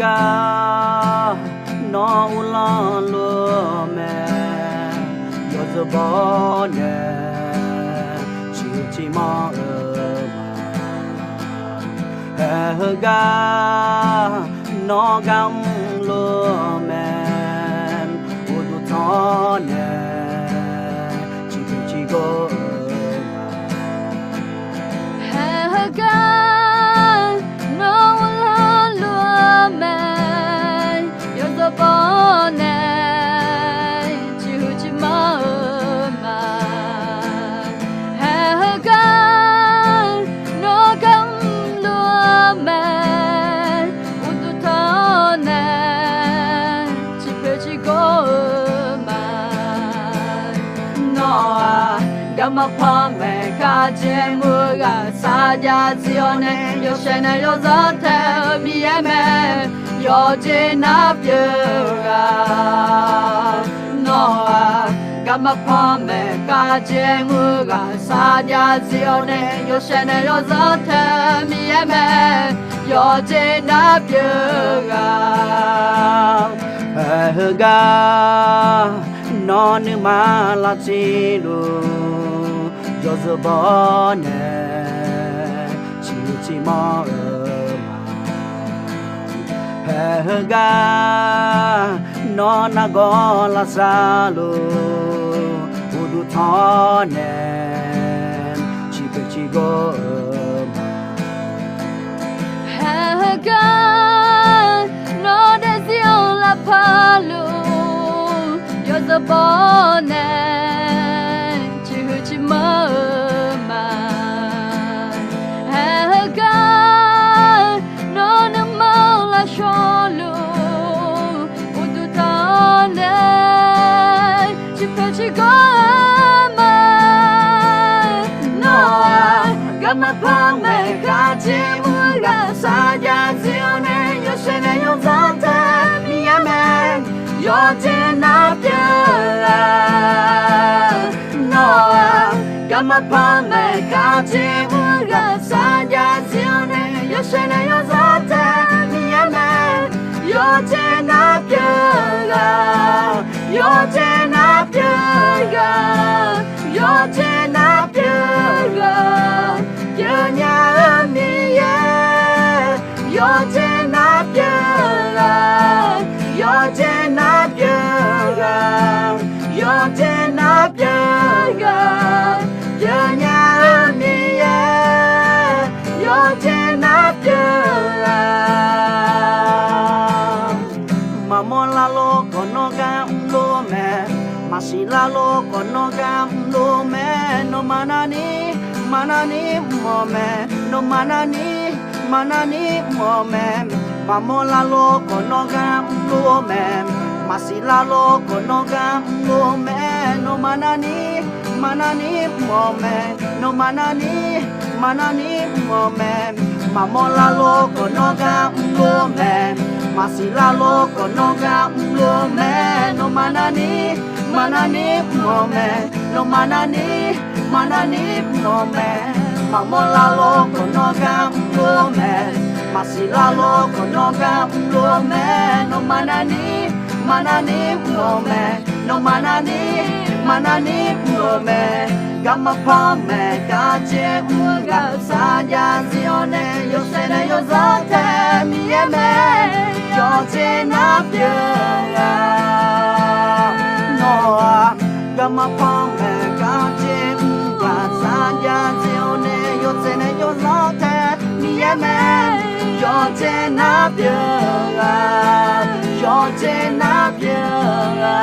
ga no ulan lo me yo zo bo ne chi ma ga no gam lo me u du thon ne chi go Gama pame kaje muga saja zione yo shene yo zate mieme yo jena pyuga noa gama pame kaje muga saja zione yo shene yo zate mieme yo jena pyuga ga non ma la chilu yo zo bo ne chi ma ga no na go la sa lo u du thon ne chi go ga no de zio la palu yo zo bo ne Gama pame kaje muga saja zione yo shene yo zante miame yo jena pyala noa Gama pame kaje muga saja zione yo shene yo zante miame yo jena pyala yo jena pyala yo jena pyala nya mi ye yo jena pyala yo jena pyala yo jena pyala nya mi ye yo jena pyala mamola lo kono ga lo me masila lo kono ga lo me no manani mome no manani mome mamola lo kono ga lo me masila lo kono ga lo me no manani mome no manani mome mamola lo kono ga lo me masila lo kono ga lo me no manani mome no manani mome mamola lo kono ga mome masila lo kono ga mome no manani mome no manani mome gama pame kaje muga saja zione yo sene yo zate mieme yo jena pyala noa gama pame kaje muga saja zione yo sene yo zate mieme yo jena pyala yo jena pyala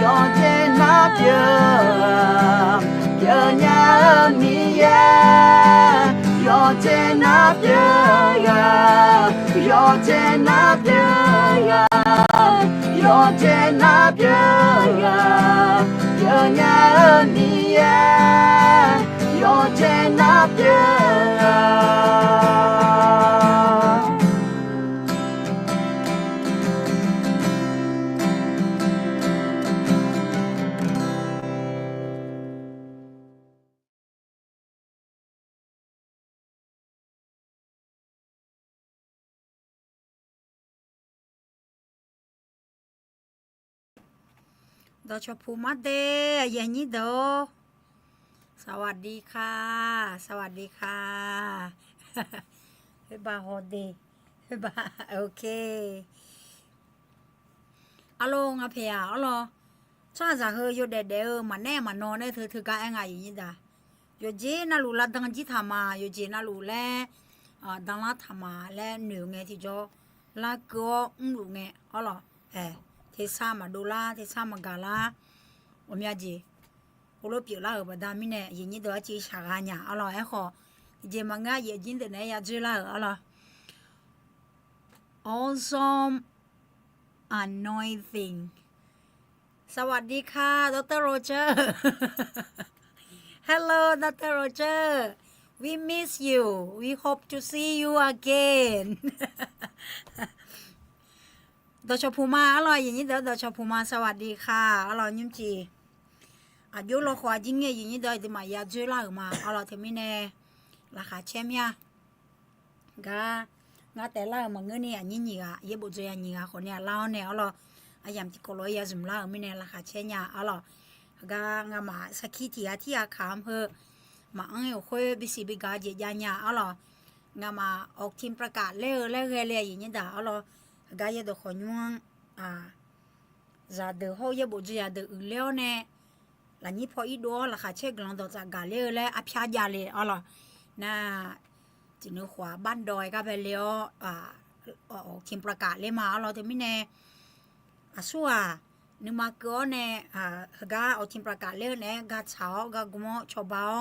yo jena pyala nya mi ye yo jena pyala yo jena pyala yo jena pyala nya mi ye yo jena pyala ดอชพูมาเดอย่างนี้เดอสวัสดีค่ะ สวัสดีค่ะเฮ้ยบาโฮเดเฮ้ยบาโอเคอะโลงอะเพียอะโลชาจะเฮยอยู่เด็ดๆมาแน่มานอนเนี่ยเธอก็เอ็งไงอย่างนี้ด่าอยู่เจน่ารู้ละดังจีทามาอยู่เจน่ารู้แล้วดังละทามาแล้วหนูไงที่จอละก็รู้ไงอะโลเทซ่ามาดูละเทซ่ามากาละ我们家我老表啦，不但米呢，人家都要接下个呢，阿拉还好，这么个眼睛的呢也知啦，阿拉 awesome anointing สวัสดีค่ะดรโรเจอร์ Hello Dr. Roger we miss you we hope to see you again ดชพูมาอร่อยอย่างนี้เดี๋ยวดชพูมาสวัสดีค่ะอร่อยยิ้มจีอายุเราขวาจริงเนี่ยอย่างนี้เดี๋ยวจะมายาจื้อล่าออกมาอร่อยเทมินเน่ราคาเช่มยากางาแต่ล่ามาเงินเนี่ยยิ่งยิ่งอ่ะเยบุเจียยิ่งอ่ะคนเนี่ยเล่าเนี่ยอร่อยอายามที่กลอยยาจุ่มล่าไม่เนี่ยราคาเช่นยาอร่อยงามาสักขีที่ที่อาคามเพอมาอังเอาคุยบิสิบิกาเจียยาอร่อยงามาออกทีมประกาศเล่อย่างนี้ด่าอร่อยกายดอกขยวงจะเดือดเขาเยบุเจียเดือดเลี้ยวเนี่ยหลังนี้พออีดัวราคาเช็คกลางตัวจากกาเล่และอภิญญาเลยอ๋อเหรอน่าจีนขวาบ้านดอยก็ไปเลี้ยวออกทีมประกาศเลยมาเราจะไม่แน่สัวนึกมาเกินเนี่ยก็เอาทีมประกาศเลี้ยวเนี่ยก็เช้าก็กุมชาวบ้าน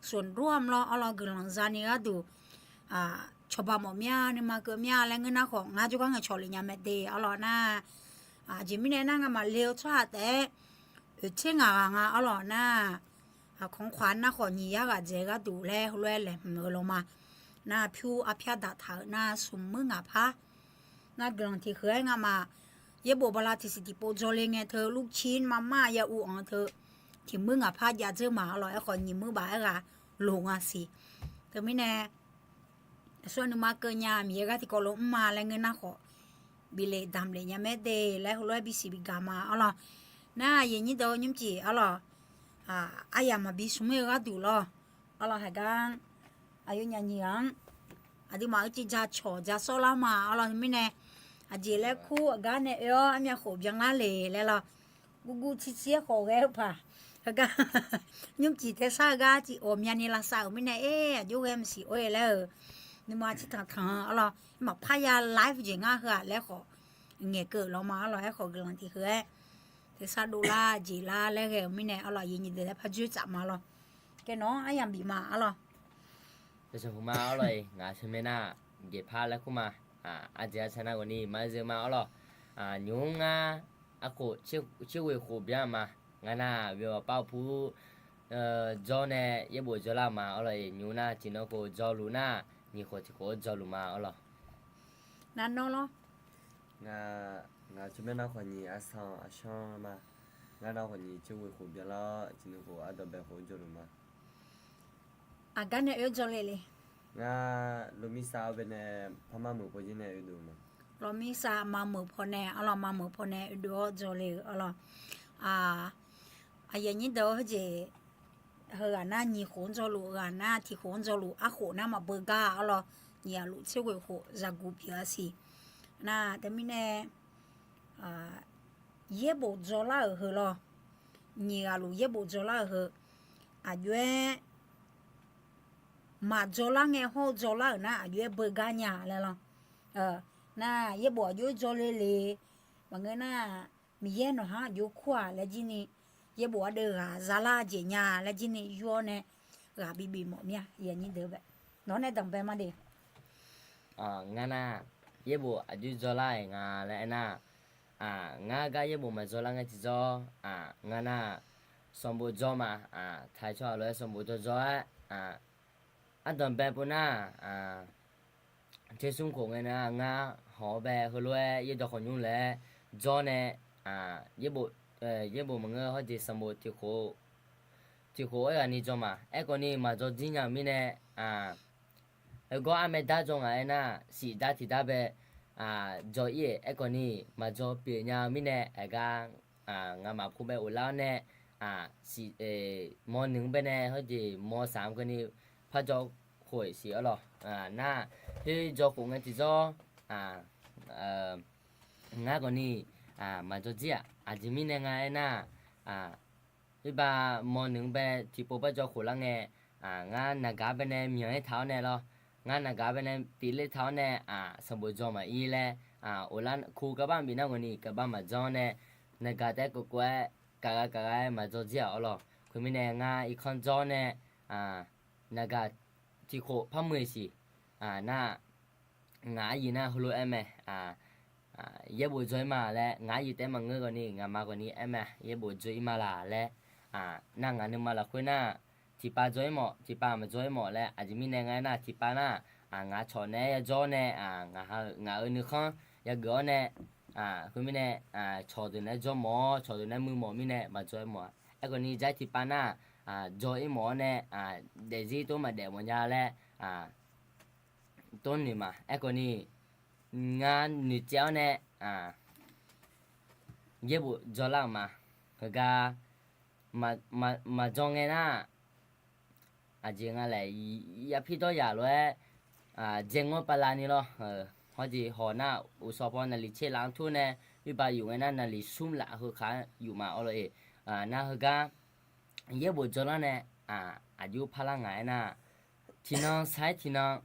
ส่วนร่วมเรากำลังจะนี่ก็ดูชาวบ้านหมอเมียนึกมาเกินเมียแล้วเงินของงาจุกันกับชอลเลยยังไม่ได้อ๋อเหรอน่าจีไม่แน่นั่งกันมาเลี้ยวชาแต่เช่นอร่อยนะของขวัญนะขอหนียากเจก็ดูแลเลยลงมาน่าผิวอภิญญาถาน่าสมมึงพะน่ากำลังที่เคยงามาเย่บบลาที่สิติโปจอลงเธอลูกชิ้นมาม่ายาอูอังเธอที่มึงพะยาเจอมาอร่อยขอหนีมือบ่ายก็ลงสิเธอไม่แน่ส่วนนึกมาเกินยามีก็ที่ก็ลงมาแล้วเงินนะขอบิเลดำเลยยังไม่ได้แล้วเลยบิสิบิกามาอร่อยน่าอย่างนี้เดี๋ยวยิ้มจีอ๋อเหรออายามาบิสุเมก็ดูหรออ๋อเหรอให้กันอายุยังยังดีมาจีจะชอจะโซลามาอ๋อเหรอไม่แน่จีเล็กคู่กันเนี่ยอันนี้ขบยังงั้นเลยแล้วล่ะกูที่เสียขอแกป่ะให้กันยิ้มจีเทซ่ากันจีโอมยันนี่ละสาวไม่แน่ยูเอ็มซีโอ้ยแล้วนี่มาที่ทางอ๋อเหรอมาพายาไลฟ์จริงอ่ะเหรอแล้วขอเงี้ยเกิดเรามาอ๋อเหรอให้ขอกำลังที่คือเทซ่าดูล่าจีล่าแล้วแกไม่แน่อ๋อเหรอยินดีเลยพาจุจับมาหรอแกน้องอายังบีมาอ๋อเหรอแต่ฉันพูดมาอร่อยงาฉันไม่น่าเก็บผ้าแล้วกูมาอาจจะชนะกว่านี้มาเจอมาอร่อยยุงอากูชื่อเวคูเบียมางาน่าเวลาเป้าผู้จอเนี่ยยังบ่จอละมาอร่อยยุงน่าจีนกูจอลูน่านี่คนที่กูจอลูมาอร่อยนั่นน้องเหรองาชุดแม่น้าคนนี้อาสองอาช่องมางาน้าคนนี้ชื่อวิคุเบียร์จินกูอาดแบบหัวจุลมากันเนี่ยจอเลยงาลูมิสาวเป็นพม่ามือพอจีเนี่ยดูมาเรามีสามามือพอแน่เอาเรามามือพอแน่ดูจอเลยเอาเราอย่างนี้เดี๋ยวเจเฮอหน้านี่ขนจอลูหน้าที่ขนจอลูขนน้ามาเบก้าเอาเราเนี่ยลูชื่อวิคุจากกูเพียสิน่าแต่ไม่แน่เย่บจอลาเหรอเนี่ยลูเย่บจอลาเหรอด้วยมาจอลาเงี้ยหัวจอลานะด้วยเบกาเนี่ยแล้วล่ะน่าเย่บอยู่จอเลยบางเงี้ยน่ามีเย็นหรอฮะอยู่ขวาแล้วจีนี่เย่บเดือซาลาเจียเนี่ยแล้วจีนี่ยัวเนี่ยบีหมดเนี่ยอย่างนี้เดือแบบน้องเนี่ยตั้งไปมาดิงาน่าเย่บ่อายุจอละงาและน่างาก็เย่บ่มาจอละงาจิจองาน่าสมบูรณ์จอมาไทยชอบเลยสมบูรณ์จออันตอนแบบปุ่นเทสุงคงไงนะงาหอแบบคือเลยเย่ดอกขยุงเลยจอเนี่ยเย่บ่มึงเขาจะสมบูรณ์ที่โคนี่จอมาคนนี้มาจอจริงจังมีเนี่ยก็อาไม่ได้จงไงนะสีได้ที่ได้แบบจอยคนนี้มาจอเปลี่ยนยามิเนี่ยก็ งามาพูไปอุลาเนี่ยสีมหนึ่งไปเนี่ยเขาจีมสามคนนี้พระเจ้าข่อยเสียหรอน่าที่เจ้าคงเงินที่เจ้าngã còn đi mà cho chị chỉ mình nghe ngay na đi ba mò nướng bé thì bố bắt cho khổ lắm nghe ngã nà gà bên này miếng ấy tháo này lo ngã nà gà bên này tí lấy tháo này xong rồi cho mà y lẽ ở lan khu các bạn bị nào còn đi các bạn mà cho này nà gà té của quê cả mà cho chị ở loคือmình này ngãอีกคนcho này nà gà thì khổ phá mười xí na ngã gì na hulu em ye bộ chơi mà lẽ ngã gì té mà ngơ còn đi ngã mà còn đi em ye bộ chơi mà là lẽ năng ngã nhưng mà là khuyên na chỉ ba chơi mà chơi mỏ lẽ chỉ mình nghe na chỉ ba na ngã chọn nè gió nè ngã ở nước khác ya gỡ nè khuyên mình nè chọn từ nè gió mỏ chọn từ nè mưa mỏ mình nè mà chơi mỏ ai còn đi trái chỉ ba na gió ấy mỏ nè để gì tôi mà để một nhà lẽ tôn này mà ai còn đi ngàn nữ cháu nè ye bộ cho lắm mà cái ga mà cho nghe na chỉ nghe lại ya phi to ya rồi riêng ngó bà ni lo họ chỉ họ na u so pon na li che lang thu nè vì bàอยู่nghe na li sum la hư kháอยู่mà ở rồi na hư ga ye bộ cho lắm nè ayu phala ngai na thì nó sai thì nó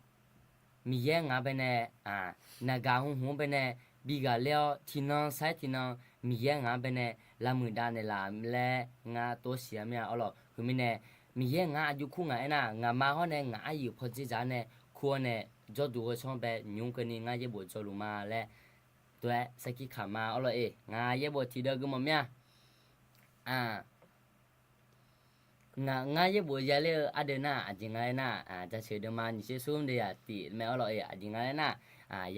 mi ye ngã bên này nà gà hung bên này bị gà leo thì nó sai thì nó mi ye ngã bên này làm người ta này làm lẽ ngã tổ xía mẹ ở lo cứ mình này mi ye ngã ayu khu ngã mà họ này ngã ayu phật chỉ giá này khu này cho đủ cho bé nhung cái này ngã ye bộ cho luôn mà lẽ tôi sẽ kí khám mà ở lo ngã ye bộ thì được cái mà mẹ ngã ye bộ giờ lẽ ada na chỉ ngã naจะเชื่อเดิมมานี่เชื่อซุ่มเดียตีแม่เอาเลยchỉ ngã na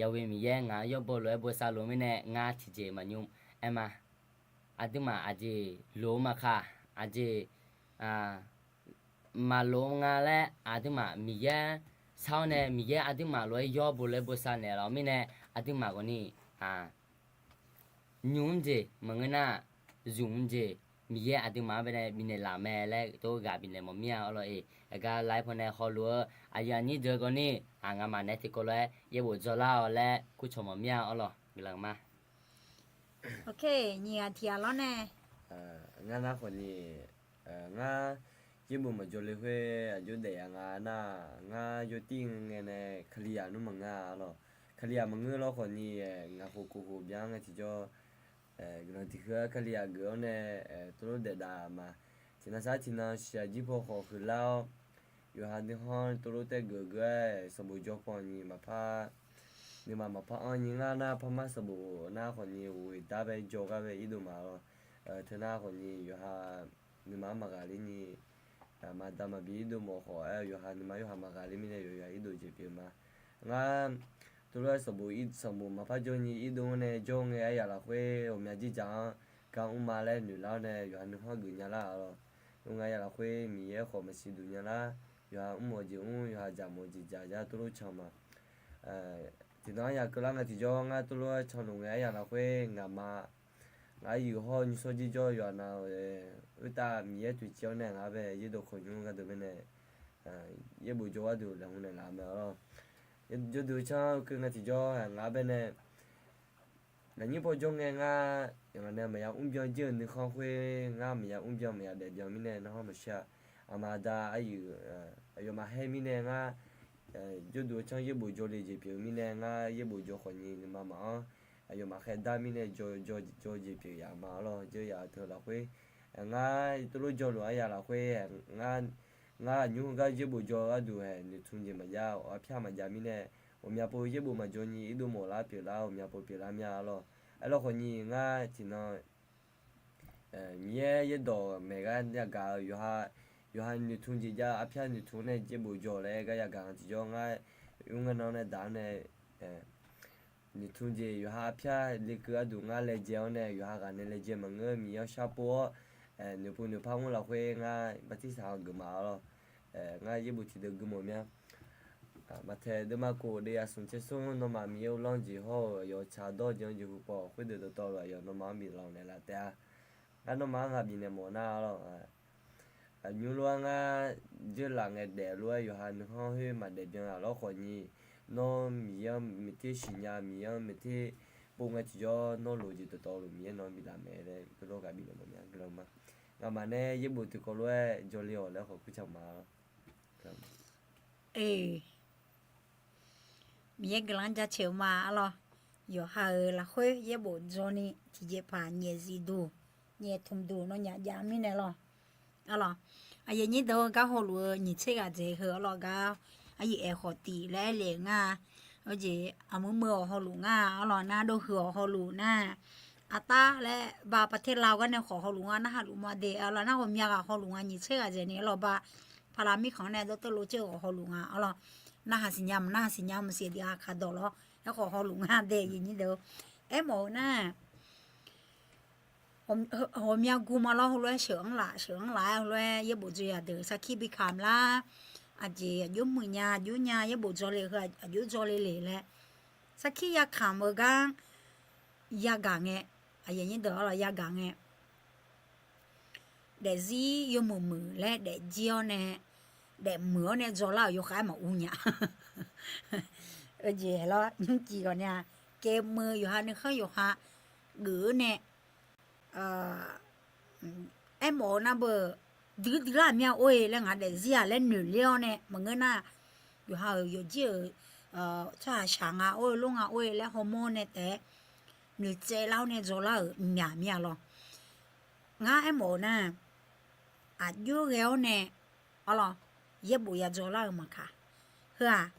ยาวมีเย่งายบ่เลยบ่ซาโลมิเนงาที่เจมายุ่มเอ็มติมาจีโลมาค่ะจีมาโลงาและติมามีเย่เช้าเนี่ยมีเย่ติมาเลยย่อบ่เลยบ่ซาเนี่ยเรามิเนติมาคนนี้ยุ่มเจมังนะยุ่มเจมีเย่ติมาเป็นมีเนี่ยลาแม่และตัวกาเป็นเนี่ยมมีเอาเลยก็ไลฟ์พอเนี่ยเขารู้อย่างนี้เจอคนนี้งามาเนี่ยที่ก็เลยye bộ cho laoและกูชมมีเอาหรอมีหลังมาโอเคเนี่ยเทียแล้วแน่งานคนนี้งาye bộ mà choเลยอยู่เดียงาอยู่ติ้งเงี้ยเนี่ยเคลียร์นู่นมังงาหรอเคลียร์มังเงือแล้วคนนี้งาโคโคโคยังไงที่จะกระที่เคลียร์เกลือเนี่ยตัวเด็ดดามาที่นั่นซะที่นั่นเสียจีพอขอคือแล้วอยู่หันที่ห้องตัวเตะเกลือสมุยจอกคนนี้มาพานี่มาพาอันนี้งาพามาสมุหน้าคนนี้อุ้ยตาไปจอกไปอีดูมาแล้วเธอหน้าคนนี้อยู่หันนี่มากาลินี่มาดามาบีดูโมขออยู่หันนี่อยู่หันมากาลิมีเนี่ยอยู่อีดูจีพีมางาตัวสมุมาพาจนี่อีดูเนี่ยจงไอ้ยาละคุยโอเมียจีจังกังมาเลยหนูแล้วเนี่ยอยู่หันห้องกุญญาละแล้วลุงไอ้ยาละคุยมีเยอะขอมาสิดุญญาละอยู่หันโมจิอยู่หันจามโมจิจ่าตัวชมาที่น้องอยากกลังที่จงตัวชนลุงไอ้ยาละคุยงามาอยู่ห้องสุจิจ่ออยู่หันอุตามีเยอะตัวเจ้าเนี่ยงาไปยี่ตัวคนยุ่งกันตัวเนี่ยยี่บุจวดดูแล้วเนี่ยลามาแล้วจะดูช่างคืองาที่จ่องาไปเนี่ยแล้วนี่พอจงงาอย่างนั้นไม่อยากเจอหนึ่งข้อคุยงาไม่อยากไม่อยากเดี๋ยวมิเนี่ยน้องมาเชื่ออามาดาอยู่มาให้มิเนี่ยงาจะดูช่างยี่บุจเลยจีพีมิเนี่ยงายี่บุจคนนี้มาอยู่มาแค่ดามิเนี่ยจจีพีอย่างมาแล้วจะอยากเธอละคุยงาตัวจรู้อยากละคุยงาอยู่ก็ยี่บุจดูนี่ทุ่งจีมายาวพี่มาจามิเนี่ย我们不也不嘛就你一度没拉皮啦，我们不皮拉面了，哎，老和你俺今那，你也到每个人家搞有哈你同志家，片你同呢也不叫嘞，个也讲就叫俺用个那单呢，你同志有哈片你个都俺来叫呢，有哈个呢来叫么个米要下坡，你不你怕我老会俺把这上个嘛了，俺也不记得个么面。mà thế đứa mà cô đi xuống chết xuống nó mà miêu long gì ho, yo cha đo chẳng gì cũng bỏ, khuyết được to rồi, yo nó mà bị lòng này là ta, ano manga bine mona lo nyu lo nga je la nge de lo yo han ho he ma de bien lo ko ni no mi ya mi te shinya mi ya mi te bo nga ti jo no lo ji to lo mi no mi la me le ko lo ga bine mo nya glo ma nga ma ne ye bu ti ko lo jo le o le ko ku cha ma mi cái lăng cha chiều mà lo yo ha là khơi ye bộ johnny thì ye pa nhẹ gì đủ nhẹ thùng đủ nó nhả giá mi này lo lo ai nhị đâu cái hồ lúa nhị chơi cái gì hở lo cái ai ye hồ tì lẽ lẽ nga ở gì mưa mưa hồ lúa nga lo na đâu hở hồ lúa na ta lẽ bàประเทศลาวกันเนี่ยขอhồ lúa nga na hà lúa mà để lo na hôm nhà cái hồ lúa nga nhị chơi cái gì này lo bàพารามีของเนี่ยตัวรู้เจอของลุงอ่ะอ๋อน่าหาสิญญามันเสียดีอาคาดอลแล้วของลุงอ่ะเด็กอย่างนี้เด้อหมอน่ะผมอยากกูมาล้อเลยเฉิงหลายเลยยี่บุตรเด้อสักขี้บิคามละอาจจะยุ่มือยายี่บุตรจอเลยคืออายุจอเลยแหละสักขี้อยากขามเมื่อกันอยากกังเงี้ยอย่างนี้เด้อเราอยากกังเงี้ยเด็กซียุ่มือและเด็กเจียวเนี่ยđể mưa này gió là yêu khai mà u nhá ở gì lo những gì còn nha cái mưa yêu ha nó không yêu ha gửi nè em ở na bờ đứa làm nhau ôi là ngã để gì à lên nửa liêu nè mà người na yêu ha yêu gì cha sáng à ôi luôn à ôi là hormone nè té nửa chế lao nè gió là nhả lo ngã em ở na yêu ghéo nè lo ye bộ ya cho la mà cả ha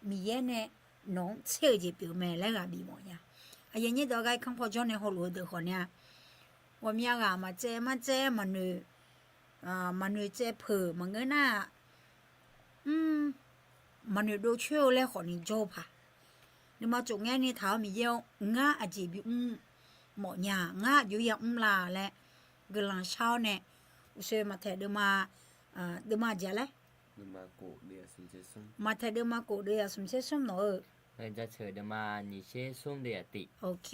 mi ye nè nó chơi gì biểu mẹ lại gặp bị mọi nhà ai nhớ đó cái không phải cho nên họ lừa được họ nha我们呀嘛这嘛女嘛女这婆嘛个那嘛女都去了和你做吧你嘛总爱你头咪要ngã à chỉ bị mọi nhà ngã dù ya là lẽ cái lần sau nè sẽ mà thấy được mà giờ lấy mà cổ địa sum chế sum mà thấy được mà cổ địa sum chế sum nữa người ta chơi được mà nhị chế sum để tị ok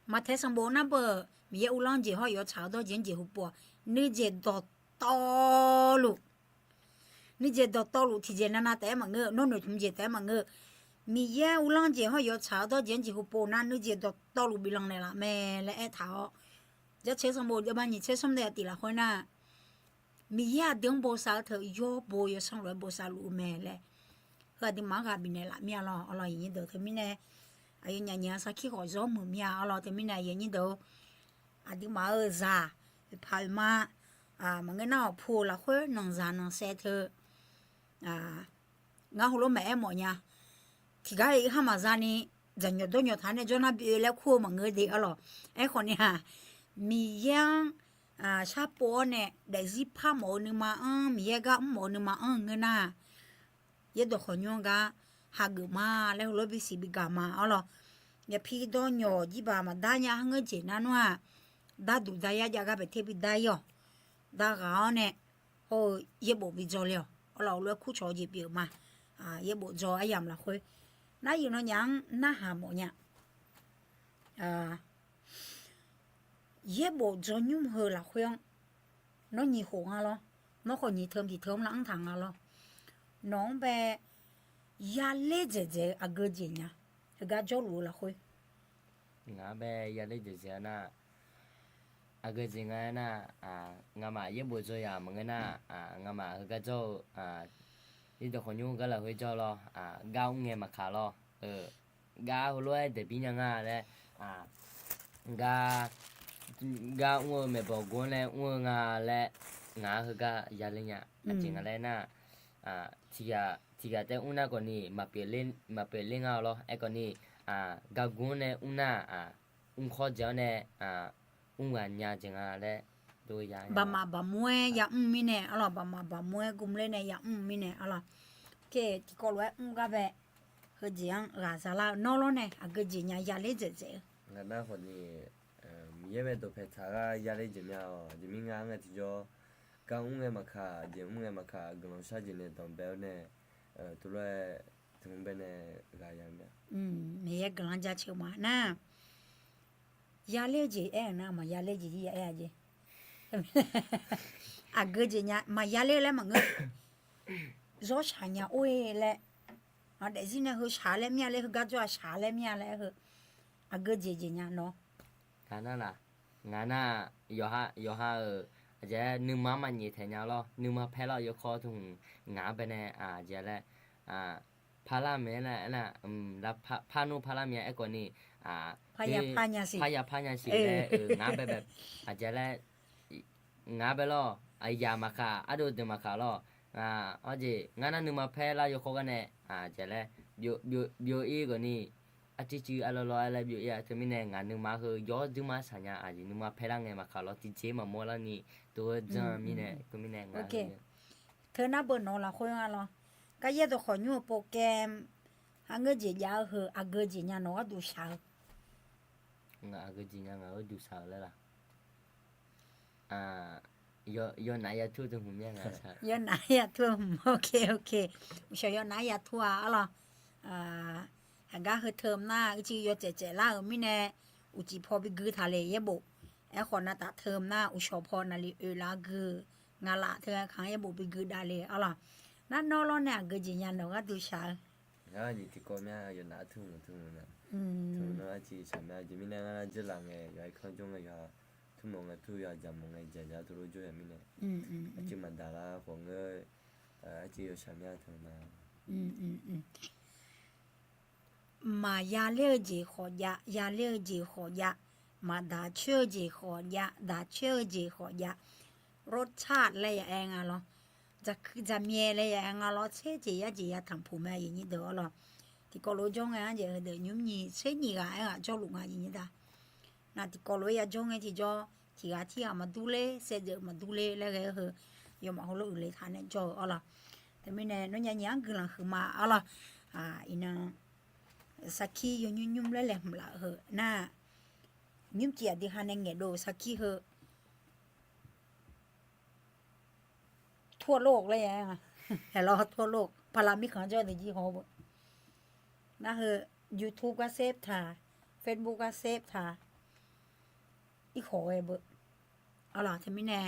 mà thấy sang bố nó bờ mi yêu long gì họ yêu cháo đó diễn gì hụt bò nữ gì đọt to luôn nữ gì đọt to luôn thì gì na té mà ngơ nó nổi chúng gì té mà ngơ mi yêu long gì họ yêu cháo đó diễn gì hụt bò na nữ gì đọt to luôn bị lòng này là mẹ lại tháo giờ chế sang bố giờ bạn nhị chế sum để tị là thôi na mi ya đừng bố sao thở yo bố yo sang rồi bố sao lu mẹ lẽ hơi đi má gà bị này lại mẹ lo gì đó thì mình này ai nhà sao khi gọi gió mưa mẹ lo thì mình này gì đó đi má ở già phải mà mà cái nào phù là khơi nòng già nòng xe thơ ngã hồ lô mẹ mọi nhà thì cái ham mà già này dần nhớ đôi nhớ tháng này cho nó bị lẽ khô mà người đi lo ấy còn nha mi yangชาโปเนี่ยได้จีพาหมอนึมามีเยกะหมอนึมาเงินน่ะเยดขอยงกะหากมาแล้วรบิสิบิกามาเอาล่ะอย่าพี่ดอนยอจิบามาดาญาเงินเจนันว่าดาดูดายากะไปเทบิดายอดากาเนี่ยโอ้เยบ่บิจอแล้วเอาล่ะเลยคู่ชอจิเปียมาเยบ่จออายามละค่อยน่าอยู่เนาะยังน่าหาหมอเนี่ยye bộ cho nhung hờ là khuyên nó nhị khổ à lo nó còn nhị thơm thì thơm lãng thẳng à lo nó về ya lê dễ à gơ dễ nhá gà cho lúa là khuyên ngã về ya lê dễ na à gơ dễ ngã na ngã mà ye bộ cho ya mà ngã na ngã mà gà cho đi được khỏi nhung cái là hơi cho lo gà nghe mà khá lo gà hồi lúc để bị nhang đấy gà uống mẹ bảo con này uống ngà hơi gà giá lên nhá chỉ ngà lên na thì gà tới uống na còn nì mà bể lên ngà lo ai còn nì gà con này uống na uống khó chịu này uống ăn nhà chỉ ngà đấy đôi giá bà mua ya mi nè alo bà mua gum lên này ya mi nè alo cái con loại gà về hơi giang gà sao là nó lo nè cái gì nhà ya lấy dễ ngà na còn nì ye về đồ phải thà ya lấy gì nhau thì mình ngang cái cho cái nghe mà khá gì nghe mà khá cái nó sao gì này tầm béo này tụi nó thằng bên này gà ya nè mấy cái con giá chiều mà na ยาเล่จีนะมายาเล่จีจีอะเกจีเนี่ยมายาเล่แล้วมันรอชาเนี่ยโอ้ยแล้วเดี๋ยวสิเนี่ยชาเล่เมียเลยก็จะชาเล่เมียเลยอะเกจีเนี่ยเนาะ ဒါနာလားငါနာယောဟာအကျနုမမညေထဲညာလောနုမဖဲလောယောခေါ်ထုံငါပဲနဲ့ကျလဲဖာလာမဲနဲ့အနာလာဖာနုဖာလာမဲအကောနီพายาพาญาสิလဲငါပဲကျလဲငါပဲလောအယာမခအဒိုတမခလောအော်ဂျေငါနာနုမဖဲလာယောခေါ်ကနေကျလဲဘိုအေကောနီအတီချီအလောအလဲပြရသမီးနဲ့ငါနုမခရောဒူမဆာညာအာဂျီနုမဖဲလာငယ်မခလောတီချေမမောလာနီတိုဂျမ်မီနဲ့ကမီနဲ့ငါโอเคเธอน่าเบิ่นเนาะล่ะค่อยว่าล่ะก็เยตัวขออยู่โปรแกรมหาเงินจียาอะเกจีเนี่ยเนาะดูชาငါအကကြီးညာငါတို့ဒူစားလဲလားယောနာရထုတုံမြငါစား ยอนายาทั่วโอเคอุชยอนายาทั่วอะล่ะหากะเทอมหน้าจิยอเจล่ามิแน่อุจิพอบิกือทะเลเยบ่ไอ้คนน่ะตะเทอมหน้าอุชพอนาลิลากืองาละเธอขังเยบ่บิกือดาเลอะล่ะนั่นนอลอเนี่ยเกจิญาเนาะดูชา你这个面有拿土呢，土呢去上面就明年俺这两个要看中个要土蒙个土要讲蒙个家土路就要明年，就蛮大啦，黄个就有上面土嘛，มายาเลจีขอยาเลจีขอยามาดาเชื่อจีขอยาดาเชื่อจีขอยารสชาติอะไรอย่างเงี้ยเหรอจะมีอะไรอย่างเงี้ยเหรอเชื่อจีทำผู้แม่อย่างนี้เด้อเหรอที่ก็รู้จงไงเดี๋ยวเดี๋ยวยุ่งยี่เชื่อนี่ก็ไอ้ก็จ้าลูกอย่างนี้ได้น่ะที่ก็รู้ยังจงไงที่จ้าที่มาดูเลยเสียเดี๋ยวมาดูเลยแล้วก็คือยอมเอาลูกเลยทานเนี่ยจ้าเหรอแต่ไม่แน่น้องยังคือหลังคือมาเหรออีน่ะสักขี้ยุ่มๆแล้วละเหอะน่ายุ่มเจียดิฮันเงโดสักขี้เหอะทั่วโลกเลยอ่ะแต่เราทั่วโลกพลามิขันเจ้าแต่ยี่ห้อบ่น่าเหอะ YouTube ก็เซฟถ่า Facebook ก็เซฟถ่าอีขอไอ้บ่เอาล่ะถ้าไม่แน่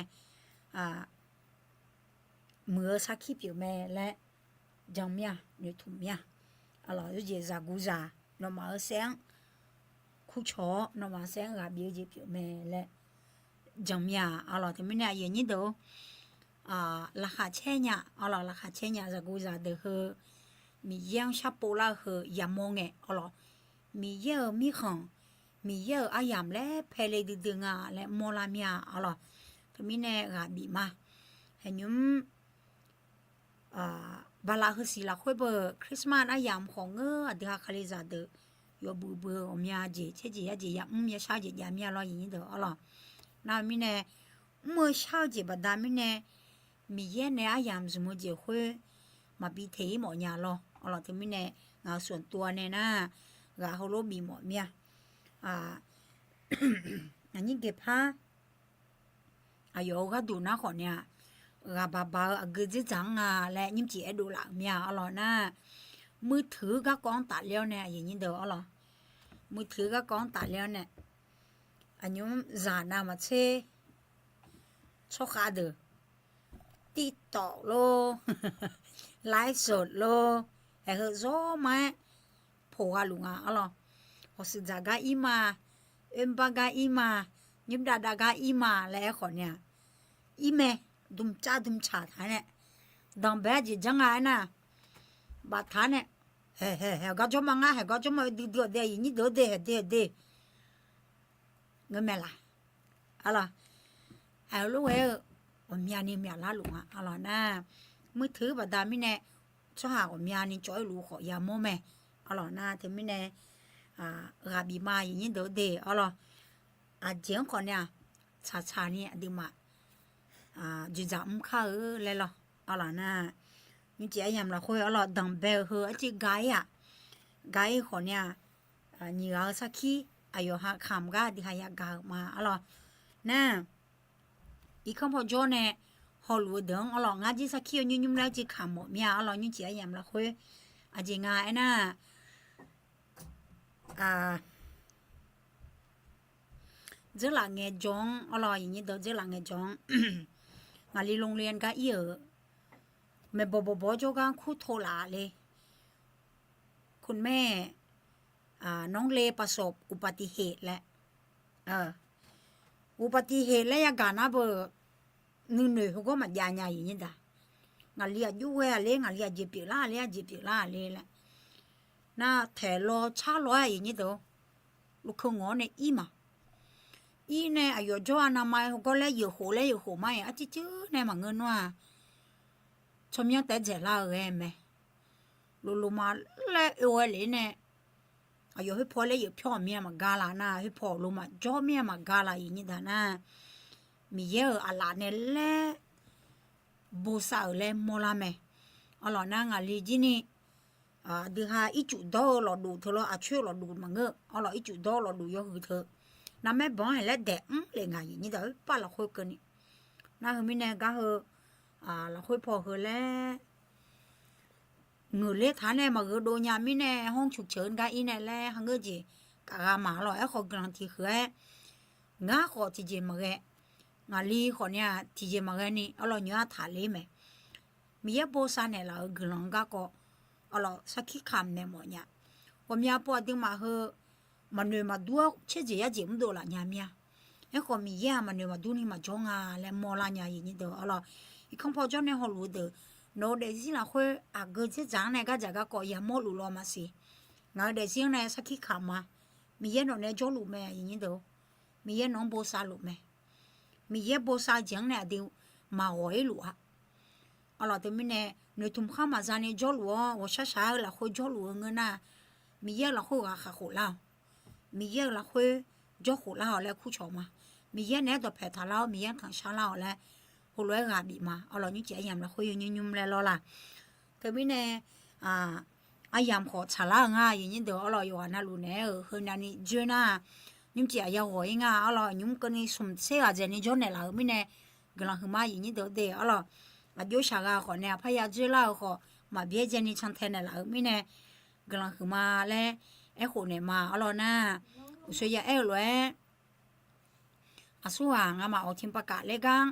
เมื่อสักขี้เปียวแม่และจังเมียอยู่ถุ่มเมียalors yo je za guza no ma sen khu cho no ma sen ga bi je pyo me le jamya alors te mina ye ni do la kha che nya alors la kha che nya za guza de he mi yang sha po la he ya mo nge alors mi ye mi khan mi ye ayam le phele de nga le mo la mya alors te mina ga bi ma he nyum บาลาคือสิละค่อยเบอร์คริสต์มาสอายามของเงอเดือคาลิซาเดอยบูเบอร์อมยาเจเชจิยาเจยามยาชาเจยามยาลออย่างนี้เด้ออ๋อนามิเนเมื่อชาเจบดามิเนมีเย็นในอายามสมุเจค่อยมาบีเทหมอยาลออ๋อถึงมิเนงาส่วนตัวเนี่ยนะกาเขาโลบีหมอเมียอันนี้เก็บผ้าอายก็ดูนะขอเนี่ยกาบาเกจิจังและยิ้มจีดูหลังเมียอ๋อนะมือถือก็กองตัดแล้วเนี่ยอย่างนี้เด้ออ๋อมือถือก็กองตัดแล้วเนี่ยอันนี้จานามาเชชกขาเด้อติดต่อโลไลฟ์สดโลไอ้เหอะโซ่มาผัวลุงอ๋อพอสุดจากอีมาบากาอีมายิ้มดาอีมาแล้วขอเนี่ยอีเมดุมชาท่าเนี่ยดังแบบจีจังไงนะบาท่าเนี่ยเฮ้ก็จะมาก็จะมาดูเดี๋ยวนี้เดี๋ยวเงินแม่ละอะไรเอาลูกเอ๋อมีอันนี้มีอะไรลุงอะไรนะมือถือบัดดามิเนี่ยชอบหาอมีอันนี้จ่อยลูกขอยาโมแม่อะไรนะถึงมิเนี่ยราบีมาอย่างนี้เดี๋ยวอะไรเจียงคนเนี่ยชาเนี่ยดีมาจีจ่าข้าเลยล่ะอะไรนะนี่จียามเราคุยอะไรดังเบลเหรอจีไกคนเนี่ยนี่เราสักขี้อายุหักคำก็ดีหายากมาอะไรนะอีกคำพอจอเนี่ยฮอลวูดดังอะไรงั้นจีสักขี้ยุ่มแล้วจีคำหมดเมียอะไรนี่จียามเราคุยจีง่ายนะ เจอหลังเงยจงอร่อยอย่างนี้เด้อเจอหลังเงยจงงานลีโรงเรียนก็เยอะแม่บโจกันคู่โทรลาเลยคุณแม่น้องเลประสบอุบัติเหตุและอุบัติเหตุและยากานะเบอร์หนึ่งเขาก็มาญาอย่างนี้ด่างานเลียยุ่ยอะไรงานเลียจีบล่าเลยจีบล่าเลยแหละน่าแถลอชาลอยอย่างนี้เด้อลูกเขางอในอีมาอีเนี่ยอายุจอนามัยเขาก็เลยอยู่หัวไม่จื้อเนี่ยมาเงินว่าชมยังแต่เจล่าเองไหมลูมาเลยเลยเนี่ยอายุให้พอเลยอยู่พ่อเมียมากาลานะให้พอลูมาจ่อเมียมากาลาอย่างนี้ด่านะมีเยอะอะไรเนี่ยแหละบูซาเลยโมลาเมอร่อยนะงานลีจีนี่ดีฮะอีจุดดอหลอดูเธอละช่วยหลอดูมังเงออร่อยอีจุดดอหลอดูยอหือเธอน้ำแม่บ้องให้แล้วเด็กเลยไงอย่างนี้เด้อป้าเราคุยกันนี่น่าคือไม่แน่ก็คือเราคุยพอคือแล้วเงือเล็กฐานเนี่ยมาเงือโดนยาไม่แน่ห้องฉุกเฉินก็อีแน่แล้วหังเงือจีกะหมาหล่อยขอกำลังทีคือง่าขอทีเจมาแกงาลีขอเนี่ยทีเจมาแกนี่อร่อยเนื้อถาเลยไหมมีเยอะโบซาเนี่ยเรากำลังก็เราสักขี้คำเนี่ยหมดเนี่ยผมอยากปวดดึงมาเหอะมันเลยมาดูเชื่อใจยาจิมดูละเนี่ยเมียไอ้คนมีเยอะมันเลยมาดูนี่มาจ้องแล้วมอละเนี่ยอย่างนี้เด้อเราอีกคำพอจ้องเนี่ยเขารู้เด้อโน้ตเดี๋ยวสิเราคุยเกิดจะจังเนี่ยก็จะก็ยังมอรู้รอมาสิงั้นเดี๋ยวสิเนี่ยสักขี้คำมามีเยอะหน่อยเนี่ยจ้องรู้ไหมอย่างนี้เด้อมีเยอะน้องโบซารู้ไหมมีเยอะโบซาจังเนี่ยเดี๋ยวมาหอยรู้เราแต่ไม่แน่ในทุ่มข้ามาจานี่จ้องรู้ว่าช้าๆเราคุยจ้องรู้เงินน่ะมีเยอะเราคุยกับเขาเล่ามีเยอะเราคุยจ้องเราแล้วคู่ชมมามีเยอะเนี่ยตัวแผลทาเรามีเยอะทางช้าเราแล้วหัวร้อยกาบีมาเรานี่เจียยามเราคุยยุ่มๆแล้วล่ะแต่ไม่แน่ยามขอชาลาง่ายอย่างนี้เดี๋ยวเราอยู่นะรู้แน่เฮือนานี่เจน่ายุ่มเจียยาวหัวง่ายเรายุ่มกันนี่สมเสียเจนี่จ้องเนี่ยเราไม่แน่กำลังคือมาอย่างนี้เดี๋ยวเราอายุชาขอเนี่ยพยาเจล่าขอมาเบี้ยเจนี่ช่างแทนเนี่ยเราไม่แน่กำลังคือมาแล้วไอ้คนเนี่ยมาเราหน้าสวยไอ้รวยสู้ห่างมาเอาทีมประกาศเลยกัง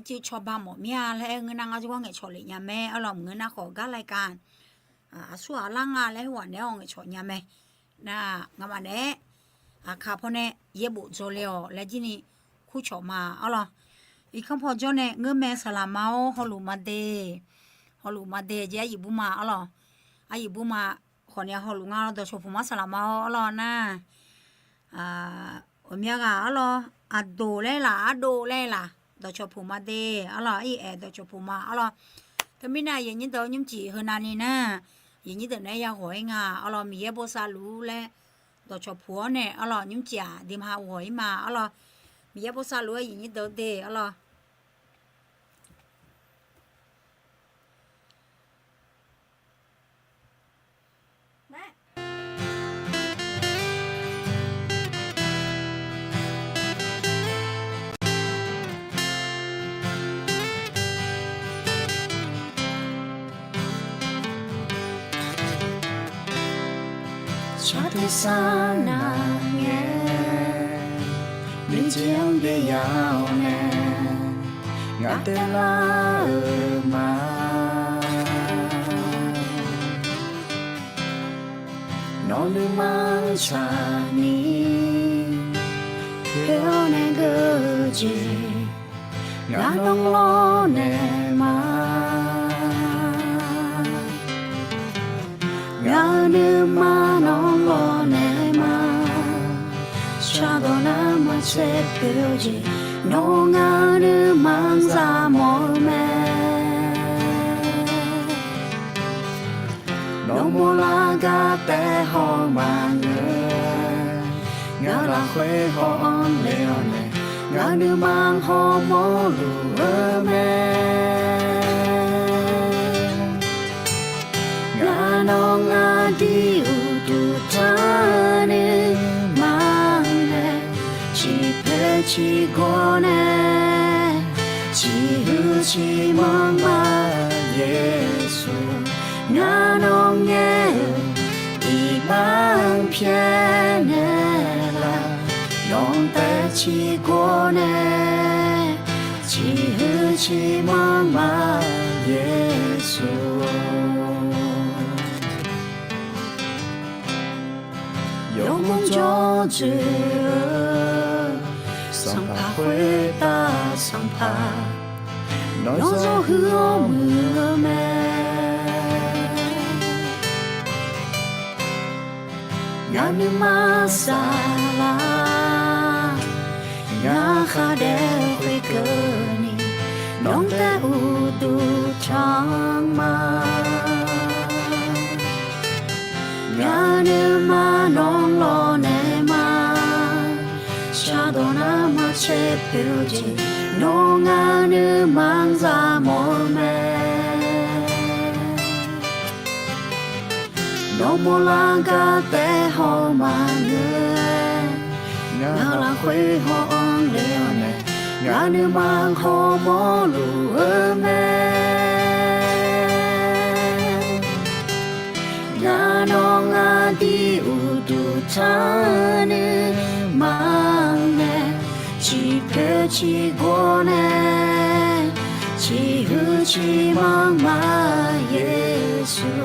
จีชอบบ้าหมอเมียแล้วเงินนางอาจจะว่าไงชอเลยยาแม่เอาเราเงินน่ะขอการรายการสู้ห่างล่างแล้วหัวเนี่ยเอาไงชอยาแม่น่ะงามาเนี่ยข้าพ่อเนี่ยเย็บบุโจเลียวแล้วจีนี่คู่ชอบมาเอาล่ะอีกคำพอเจ้าเนี่ยเงินแม่สลามาฮอลูมาเดเจ้าหยิบบุมาเอาล่ะหยิบบุมาขอเนี่ยฮอลูงาเราตัวชอบผมมาสลามาเอาล่ะนะผมอยากเอาล่ะโดเลยล่ะตัวชอบผมมาเดเอาล่ะตัวชอบผมมาเอาล่ะแต่ไม่น่าอย่างนี้ตัวยุ่งจีเฮนานี่นะอย่างนี้ตัวเนี่ยอยากหอยงาเอาล่ะมีเยอะโบซาลูแล้วตัวชอบผัวเนี่ยเอาล่ะยุ่งจีดิมหาหอยมาเอาล่ะมีเยอะโบซาลูอย่างนี้ตัวเดเอาล่ะชาติสานาเงมีเจียงเดียาวแน่งาเตลามาน้องลืมมังชานีเพื่อในเกจีงาน้องรอแน่มางาเนื้อมาน้องรอแน่มาชาดอนามาเช็ดเปรี้ยวจีน้องงาเนื้อมังซาโมแม่น้องโมลากาแต่หอมมาเงงาลาเควหอมเลวเนงาเนื้อมังหอมโมลูแม่น้องอาดิอุตุทานิมังเนชีเพชีโกเนชีหูชีมังมาเยซูงาน้องเงอีบังเพียเนลาง lòng ta chỉ có nè chỉ hư chỉ mong mà Giêsu yêu mong cho chữ sang pa huế ta sang pa nói gió hứa mưa mẹ ngã nữ ma xa la ngã khá đeo khuê cơ ni nông ta u tu trang ma ngã nữ ma nông lo nè ma cha đồ na ma che piu ji nông ngã nữ mang ra mồ mẹ no mo la ga te ho ma người ngã la khuê ho on leo nè ngã nữ mang ho mo lu mẹ ngã no ngã đi u du cha nữ mang nè chỉ pe chỉ go nè chỉ hư chỉ mang ma Giêsu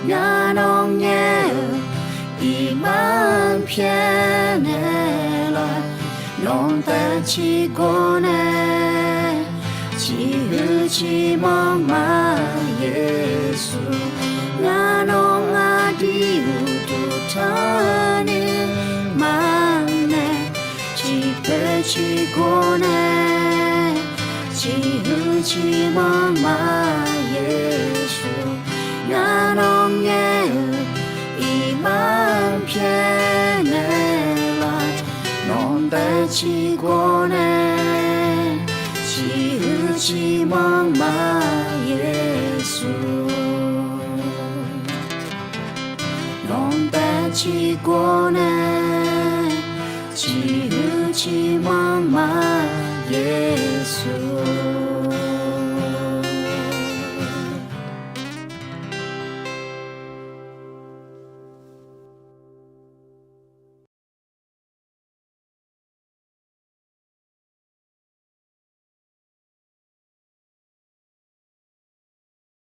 ngã nong nhẹ iman phiền là nong ta chỉ có nè chỉ hư chỉ mong mà Giêsu ngã nong ngã đi u tu ta ni mang nè chỉ pe chỉ có nè chỉ hư chỉ mong mà Giêsu ngã nong nhẹ iman phiền là nong ta chỉ có nè chỉ hư chỉ mong mà Giêsu nong ta chỉ có nè chỉ hư chỉ mong mà Giêsu